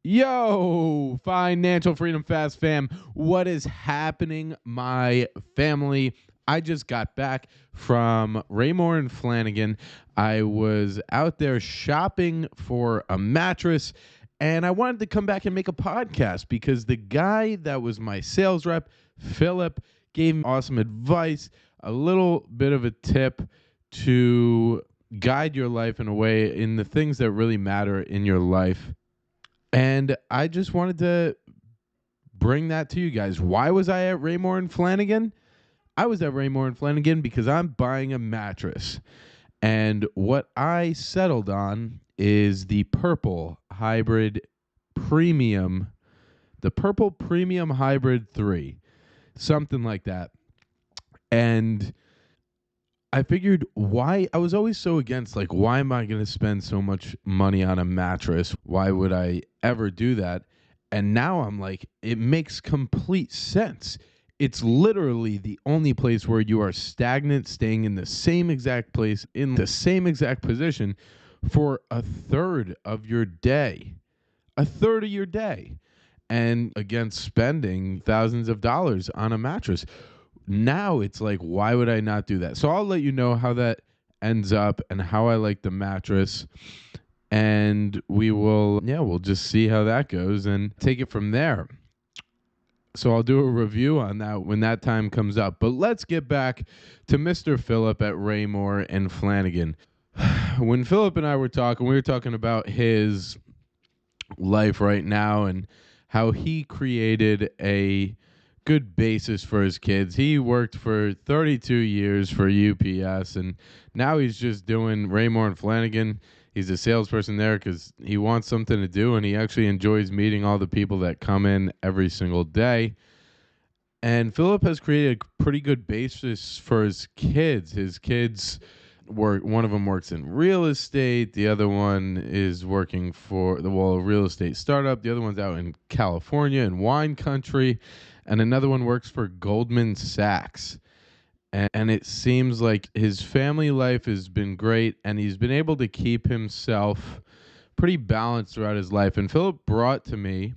Yo, Financial Freedom Fast fam. What is happening, my family? I just got back from Raymore and Flanagan. I was out there shopping for a mattress, and I wanted to come back and make a podcast because the guy that was my sales rep, Philip, gave me awesome advice, a little bit of a tip to guide your life in a way in the things that really matter in your life. And I just wanted to bring that to you guys. Why was I at Raymore and Flanagan? I was at Raymore and Flanagan because I'm buying a mattress. And what I settled on is the Purple Hybrid Premium, the Purple Premium Hybrid 3, something like that. And I figured why I was always so against, like, why am I going to spend so much money on a mattress? Why would I ever do that? And now I'm like, it makes complete sense. It's literally the only place where you are stagnant, staying in the same exact place, in the same exact position for a third of your day. A third of your day. And against spending thousands of dollars on a mattress. Now it's like, why would I not do that? So I'll let you know how that ends up and how I like the mattress. And we'll just see how that goes and take it from there. So I'll do a review on that when that time comes up. But let's get back to Mr. Phillip at Raymore and Flanagan. When Philip and I were talking, we were talking about his life right now and how he created a good basis for his kids. He worked for 32 years for UPS, and now he's just doing Raymore and Flanagan. He's a salesperson there because he wants something to do, and he actually enjoys meeting all the people that come in every single day. And Philip has created a pretty good basis for his kids. His kids one of them works in real estate. The other one is working for a real estate startup. The other one's out in California in wine country. And another one works for Goldman Sachs. And it seems like his family life has been great, and he's been able to keep himself pretty balanced throughout his life. And Philip brought to me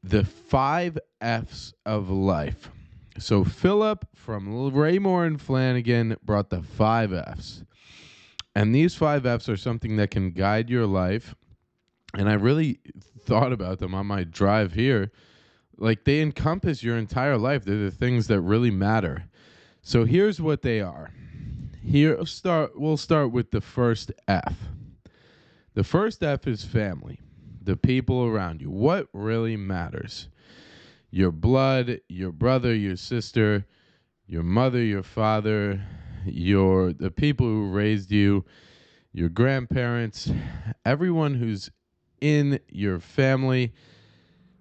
the 5 F's of life. So Philip from Raymore and Flanagan brought the 5 F's. And these 5 F's are something that can guide your life. And I really thought about them on my drive here. Like, they encompass your entire life. They're the things that really matter. So here's what they are. We'll start with the first F. The first F is family. The people around you. What really matters? Your blood, your brother, your sister, your mother, your father, the people who raised you, your grandparents, everyone who's in your family.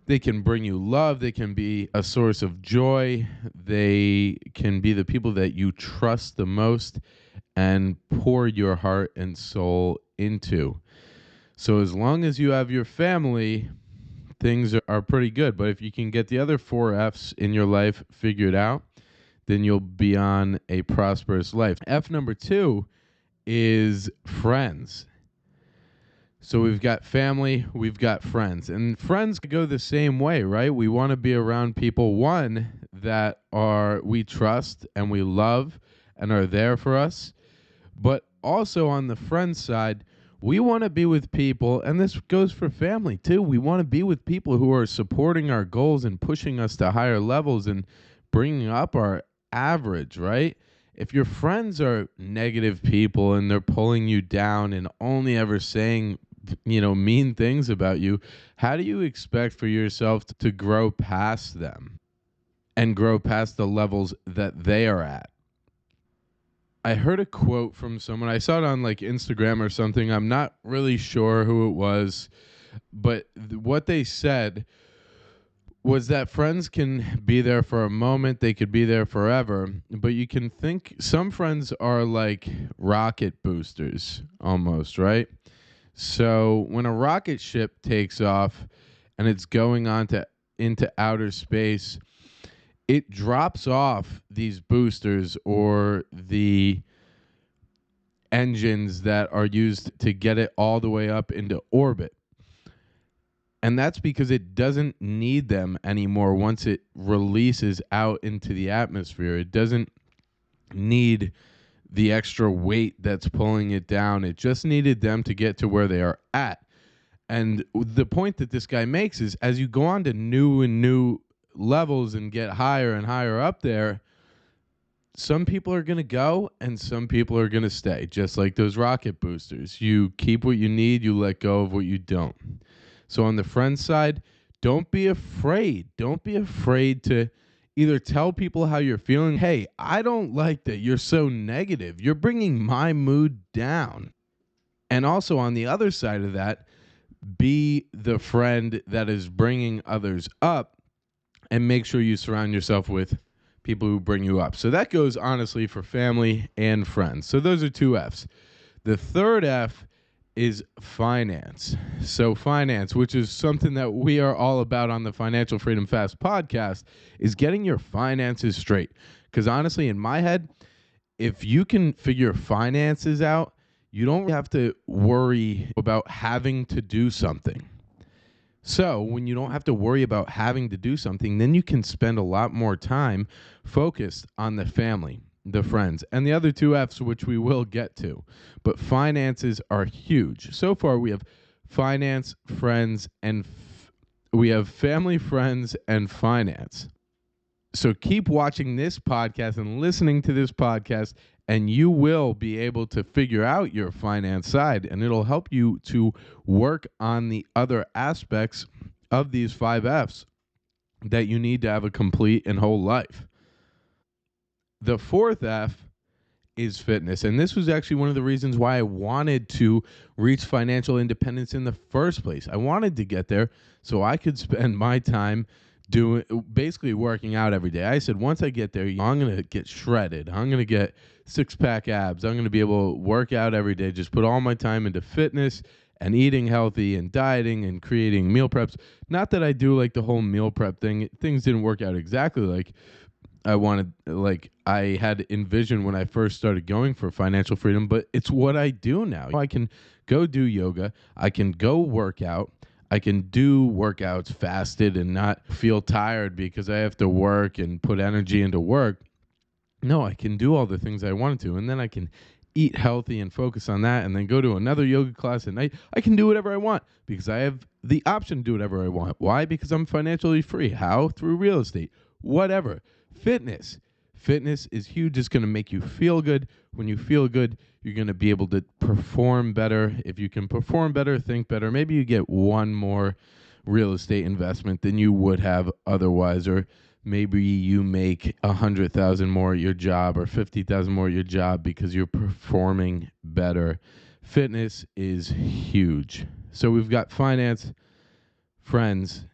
They can bring you love. They can be a source of joy. They can be the people that you trust the most and pour your heart and soul into. So as long as you have your family, things are pretty good. But if you can get the other 4 F's in your life figured out, then you'll be on a prosperous life. F number 2 is friends. So we've got family, we've got friends. And friends go the same way, right? We want to be around people, one, that we trust and we love and are there for us. But also on the friend side, we want to be with people, and this goes for family too. We want to be with people who are supporting our goals and pushing us to higher levels and bringing up our average, right? If your friends are negative people and they're pulling you down and only ever saying, mean things about you, how do you expect for yourself to grow past them and grow past the levels that they are at? I heard a quote from someone. I saw it on like Instagram or something. I'm not really sure who it was, but what they said was that friends can be there for a moment. They could be there forever, but you can think some friends are like rocket boosters almost, right? So when a rocket ship takes off and it's going into outer space, it drops off these boosters or the engines that are used to get it all the way up into orbit. And that's because it doesn't need them anymore once it releases out into the atmosphere. It doesn't need the extra weight that's pulling it down. It just needed them to get to where they are at. And the point that this guy makes is as you go on to new and new levels and get higher and higher up there, some people are going to go and some people are going to stay, just like those rocket boosters. You keep what you need, you let go of what you don't. So on the friend side, don't be afraid. Don't be afraid to either tell people how you're feeling. Hey, I don't like that you're so negative. You're bringing my mood down. And also on the other side of that, be the friend that is bringing others up and make sure you surround yourself with people who bring you up. So that goes honestly for family and friends. So those are two F's. The third F is finance. So finance, which is something that we are all about on the Financial Freedom Fast podcast, is getting your finances straight. Because honestly, in my head, if you can figure finances out, you don't have to worry about having to do something. So when you don't have to worry about having to do something, then you can spend a lot more time focused on the family, the friends, and the other two F's, which we will get to. But finances are huge. So far, we have finance, friends, and we have family, friends, and finance. So keep watching this podcast and listening to this podcast, and you will be able to figure out your finance side, and it'll help you to work on the other aspects of these 5 F's that you need to have a complete and whole life. The fourth F is fitness. And this was actually one of the reasons why I wanted to reach financial independence in the first place. I wanted to get there so I could spend my time doing basically working out every day. I said, once I get there, I'm going to get shredded. I'm going to get 6-pack abs. I'm going to be able to work out every day, just put all my time into fitness and eating healthy and dieting and creating meal preps. Not that I do like the whole meal prep thing. Things didn't work out exactly like I had envisioned when I first started going for financial freedom, but it's what I do now. I can go do yoga. I can go work out. I can do workouts fasted and not feel tired because I have to work and put energy into work. No, I can do all the things I wanted to, and then I can eat healthy and focus on that and then go to another yoga class at night. I can do whatever I want because I have the option to do whatever I want. Why? Because I'm financially free. How? Through real estate. Whatever. Fitness. Fitness is huge. It's going to make you feel good. When you feel good, you're going to be able to perform better. If you can perform better, think better, maybe you get one more real estate investment than you would have otherwise, or maybe you make 100,000 more at your job or 50,000 more at your job because you're performing better. Fitness is huge. So we've got finance, friends,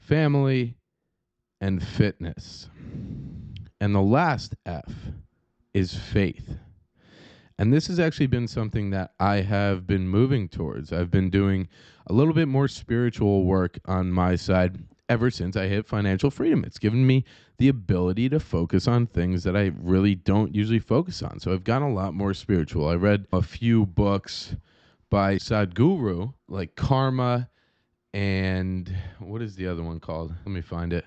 family, and fitness. And the last F is faith. And this has actually been something that I have been moving towards. I've been doing a little bit more spiritual work on my side ever since I hit financial freedom. It's given me the ability to focus on things that I really don't usually focus on. So I've gotten a lot more spiritual. I read a few books by Sadhguru, like Karma, and what is the other one called? Let me find it.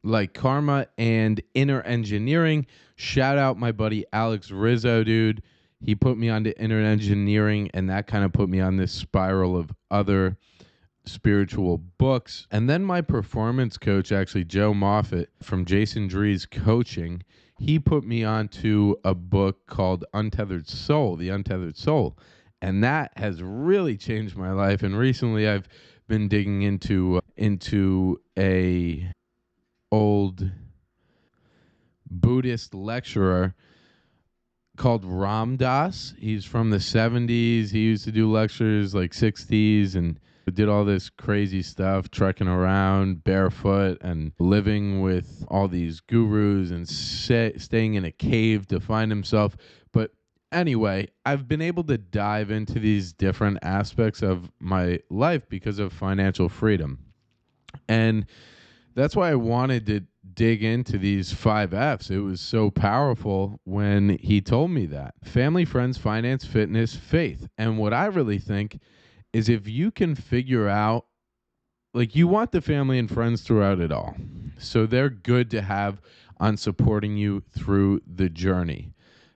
Like Karma and Inner Engineering. Shout out my buddy Alex Rizzo, dude. He put me onto Inner Engineering, and that kind of put me on this spiral of other spiritual books. And then my performance coach, actually Joe Moffitt from Jason Drees Coaching, he put me onto a book called Untethered Soul, The Untethered Soul. And that has really changed my life. And recently I've been digging into a old Buddhist lecturer called Ram Dass. He's from the 70s. He used to do lectures like 60s and did all this crazy stuff, trekking around barefoot and living with all these gurus and staying in a cave to find himself. But anyway, I've been able to dive into these different aspects of my life because of financial freedom. And that's why I wanted to dig into these 5 F's. It was so powerful when he told me that. Family, friends, finance, fitness, faith. And what I really think is if you can figure out like you want the family and friends throughout it all. So they're good to have on supporting you through the journey.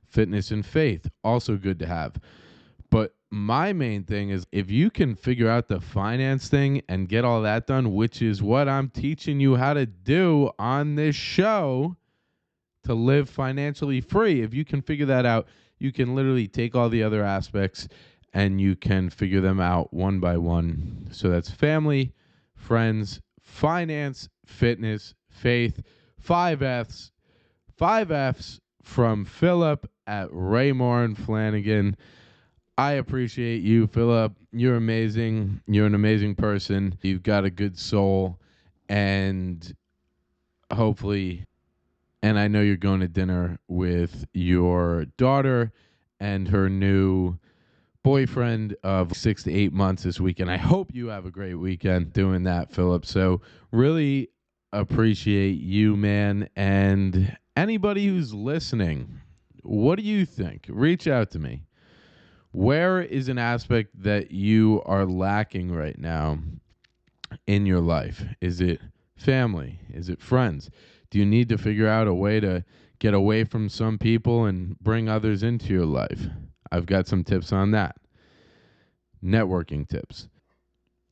Fitness and faith, also good to have. But my main thing is if you can figure out the finance thing and get all that done, which is what I'm teaching you how to do on this show to live financially free. If you can figure that out, you can literally take all the other aspects and you can figure them out one by one. So that's family, friends, finance, fitness, faith, 5 F's. 5 F's from Philip at Raymore and Flanagan. I appreciate you, Philip. You're amazing. You're an amazing person. You've got a good soul. And hopefully, and I know you're going to dinner with your daughter and her new boyfriend of 6 to 8 months this weekend. I hope you have a great weekend doing that, Philip. So really appreciate you, man. And anybody who's listening, what do you think? Reach out to me. Where is an aspect that you are lacking right now in your life? Is it family? Is it friends? Do you need to figure out a way to get away from some people and bring others into your life? I've got some tips on that. Networking tips.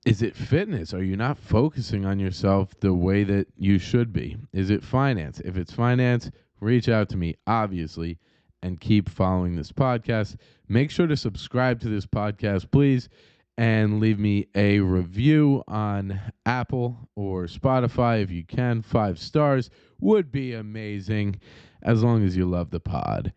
Is it fitness? Are you not focusing on yourself the way that you should be? Is it finance? If it's finance, reach out to me, obviously, and keep following this podcast. Make sure to subscribe to this podcast, please, and leave me a review on Apple or Spotify if you can. 5 stars would be amazing as long as you love the pod.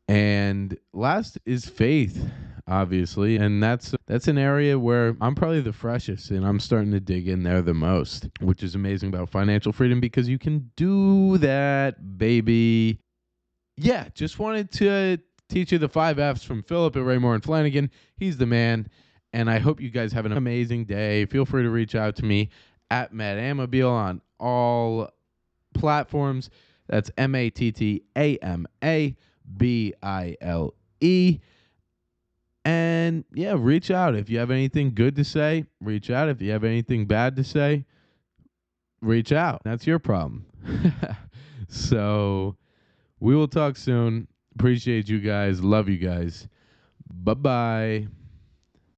And last is faith, obviously, and that's an area where I'm probably the freshest and I'm starting to dig in there the most, which is amazing about financial freedom because you can do that, baby. Yeah, just wanted to teach you the 5 F's from Philip at Raymore and Flanagan. He's the man, and I hope you guys have an amazing day. Feel free to reach out to me at Matt Amabile on all platforms. That's MattAmabile. And yeah, reach out. If you have anything good to say, reach out. If you have anything bad to say, reach out. That's your problem. So we will talk soon. Appreciate you guys. Love you guys. Bye-bye.